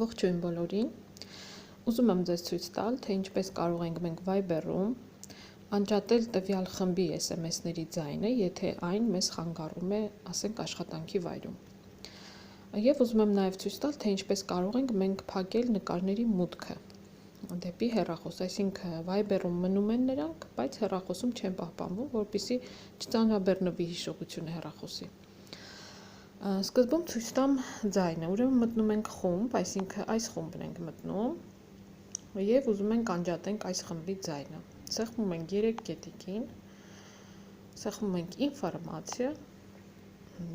Ողջույն բոլորին։ Ուզում եմ ձեզ ցույց տալ, թե ինչպես կարող ենք մենք Viber-ում անջատել տվյալ խմբի SMS-ների ձայնը, եթե այն մեզ խանգարում է, ասենք, աշխատանքի վայրում։ Եվ ուզում եմ նաև ցույց տալ, թե ինչպես կարող ենք մենք փակել նկարների մուտքը դեպի հեռախոս, այսինքն Viber-ում մնում են նրանք, բայց հեռախոսում չեն պահպանվում, որպեսզի չծանրաբեռնվի հիշողությունը հեռախոսի։ Սկզբում ցույց տամ ձայնը, ուրեմն մտնում ենք խումբ, այսինքն այս խումբն ենք մտնում եւ ուզում ենք անջատենք այս խմբի ձայնը։ Սեղմում ենք 3 կետիկին, սեղմում ենք ինֆորմացիա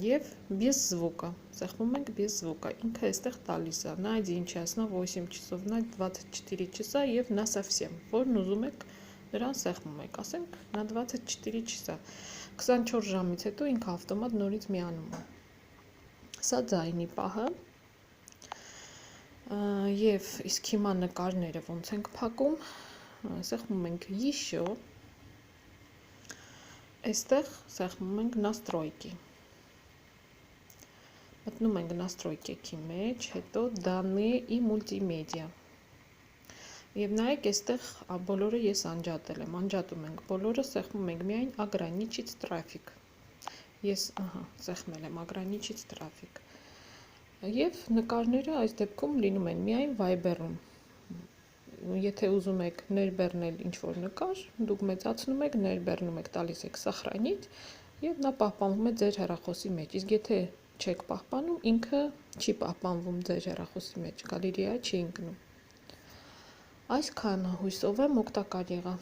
եւ без звука, սեղմում ենք без звука, ինքը այստեղ տալիս է, նայեցի ինչ է ասում 8 часов, на 24 часа եւ на совсем, որն ուզում եք նրան սեղմում եք, ասենք на 24 часа, 24 ժամից հետո ինքը ավտոմատ նորից միանում է։ Սա ձայնի պահը եւ իսկ հիմա նկարները ոնց ենք փակում, սեղմում ենք еще, այստեղ սեղմում ենք настройки, մտնում ենք настройки-ի մեջ, հետո данные и мультимедиа եւ նայեք այստեղ բոլորը ես անջատել եմ, անջատում ենք բոլորը, սեղմում ենք միայն ограничить трафик, ես սեղմել եմ ограничить трафик եւ նկարները այս դեպքում լինում են միայն Viber-ում, եթե ուզում եք ներբեռնել ինչ-որ նկար, դուք մեծացնում եք, ներբեռնում եք, տալիս եք սохранить եւ նա պահպանվում է ձեր հեռախոսի մեջ, իսկ եթե չեք պահպանում, ինքը չի պահպանվում ձեր հեռախոսի մեջ, գալերիա չի ընկնում։ Այսքանը, հույսով եմ օգտակար եղա։